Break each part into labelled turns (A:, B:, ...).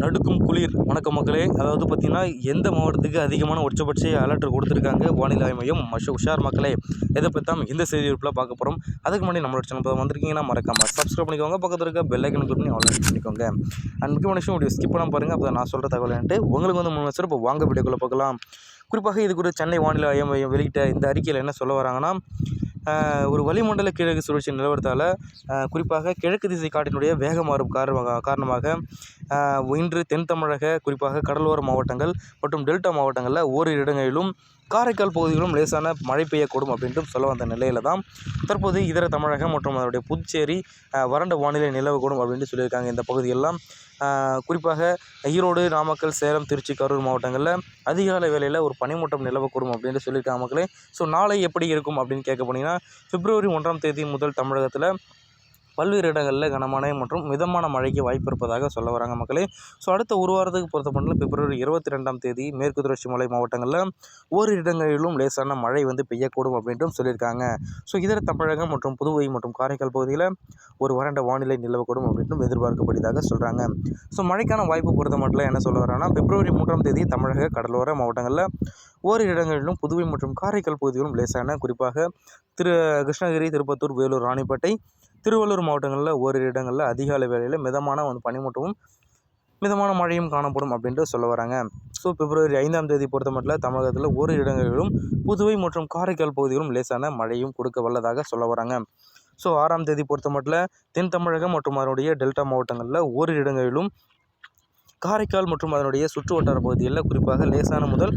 A: நடுக்கும் குளிர். வணக்கம் மக்களே. அதாவது பார்த்தீங்கன்னா, எந்த மாவட்டத்துக்கு அதிகமான உச்சபட்ச அலர்ட் கொடுத்துருக்காங்க வானிலை ஆய்வு மையம். உஷார் மக்களே. எதை பற்றி தான் இந்த செய்தி குறிப்பில் பார்க்க போகிறோம். அதுக்கு முன்னாடி நம்மளோட சேனல் வந்திருக்கீங்கன்னா மறக்காமல் சப்ஸ்கிரைப் பண்ணிக்கோங்க. பக்கத்தில் இருக்க பெல் ஐக்கன் கிளிக் பண்ணி ஆன்லைன் பண்ணிக்கோங்க. அண்ட் முக்கியமான விஷயம் வீடியோ ஸ்கிப் பண்ணாமல் பாருங்கள். அப்போ நான் சொல்கிற தகவல் வந்துட்டு உங்களுக்கு வந்து 3 இப்போ வாங்க வீடியோக்குள்ளே பார்க்கலாம். குறிப்பாக இது குறித்து சென்னை வானிலை ஆய்வு மையம் வெளியிட்ட இந்த அறிக்கையில் என்ன சொல்ல வராங்கன்னா, ஒரு வளிமண்டல கிழக்கு சுழற்சி நிலவரத்தால் குறிப்பாக கிழக்கு திசை காற்றினுடைய வேகம் மாறும் காரணமாக இன்று தென் தமிழக குறிப்பாக கடலோர மாவட்டங்கள் மற்றும் டெல்டா மாவட்டங்களில் ஓரிரு இடங்களிலும் காரைக்கால் பகுதிகளிலும் லேசான மழை பெய்யக்கூடும் அப்படின்ட்டு சொல்ல வந்த நிலையில் தான் தற்போது இதர தமிழகம் மற்றும் அதனுடைய புதுச்சேரி வறண்ட வானிலை நிலவக்கூடும் அப்படின்ட்டு சொல்லியிருக்காங்க. இந்த பகுதியெல்லாம் குறிப்பாக ஈரோடு, நாமக்கல், சேலம், திருச்சி, கரூர் மாவட்டங்களில் அதிகாலை வேளையில் ஒரு பனிமூட்டம் நிலவக்கூடும் அப்படின்ட்டு சொல்லியிருக்காங்க மக்களே. ஸோ நாளை எப்படி இருக்கும் அப்படின்னு கேட்க போனீங்கன்னா, பிப்ரவரி 1ஆம் தேதி முதல் தமிழகத்தில் பல்வேறு இடங்களில் கனமழை மற்றும் மிதமான மழைக்கு வாய்ப்பு இருப்பதாக சொல்ல வராங்க மக்களே. ஸோ அடுத்த ஒரு வாரத்துக்கு பொறுத்த மட்டும் பிப்ரவரி 22ஆம் தேதி மேற்கு தொடர்ச்சி மலை மாவட்டங்களில் ஓரிரு இடங்களிலும் லேசான மழை வந்து பெய்யக்கூடும் அப்படின்ட்டும் சொல்லியிருக்காங்க. ஸோ இதர தமிழகம் மற்றும் புதுவை மற்றும் காரைக்கால் பகுதியில் ஒரு வறண்ட வானிலை நிலவக்கூடும் அப்படின்ட்டும் எதிர்பார்க்கப்படுவதாக சொல்கிறாங்க. ஸோ மழைக்கான வாய்ப்பு பொறுத்த மட்டும் என்ன சொல்ல வராங்கன்னா, பிப்ரவரி 3ஆம் தேதி தமிழக கடலோர மாவட்டங்களில் ஓரிரு இடங்களிலும் புதுவை மற்றும் காரைக்கால் பகுதிகளிலும் லேசான குறிப்பாக கிருஷ்ணகிரி, திருப்பத்தூர், வேலூர், ராணிப்பேட்டை, திருவள்ளூர் மாவட்டங்களில் ஓரிரு இடங்களில் அதிகாலை வேளையில் மிதமான பனிமூட்டமும் மிதமான மழையும் காணப்படும் அப்படின்ட்டு சொல்ல வராங்க. ஸோ பிப்ரவரி 5ஆம் தேதி பொறுத்த மட்டும் தமிழகத்தில் ஓரிரு இடங்களிலும் புதுவை மற்றும் காரைக்கால் பகுதிகளிலும் லேசான மழையும் கொடுக்க வல்லதாக சொல்ல வராங்க. ஸோ 6ஆம் தேதி பொறுத்த மட்டும் தென் தமிழகம் மற்றும் அதனுடைய டெல்டா மாவட்டங்களில் ஓரிரு இடங்களிலும் காரைக்கால் மற்றும் அதனுடைய சுற்று வட்டார பகுதிகளில் குறிப்பாக லேசான முதல்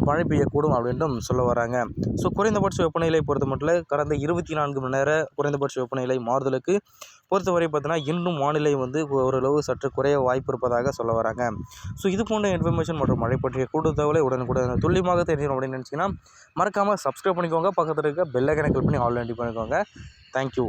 A: மழை பெய்யக்கூடும் அப்படின்ட்டும் சொல்ல வராங்க. ஸோ குறைந்தபட்ச வெப்பநிலை பொறுத்த மட்டும் கடந்த 24 மணி நேர குறைந்தபட்ச வெப்பநிலை மாறுதலுக்கு பொறுத்தவரை பார்த்தீங்கன்னா இன்னும் வானிலை வந்து ஓரளவு சற்று குறைய வாய்ப்பு இருப்பதாக சொல்ல வராங்க. ஸோ இது போன்ற இன்ஃபர்மேஷன் மற்றும் மழை பற்றிய கூடுதல் தகவலை உடனுக்குடன் துல்லியமாக தெரிஞ்சிடும் அப்படின்னு நினச்சிங்கன்னா மறக்காமல் சப்ஸ்கிரைப் பண்ணிக்கோங்க. பக்கத்தில் இருக்க பெல் ஐக்கனை கிளிக் பண்ணி ஆல் ரெடி பண்ணிக்கோங்க. தேங்க்யூ.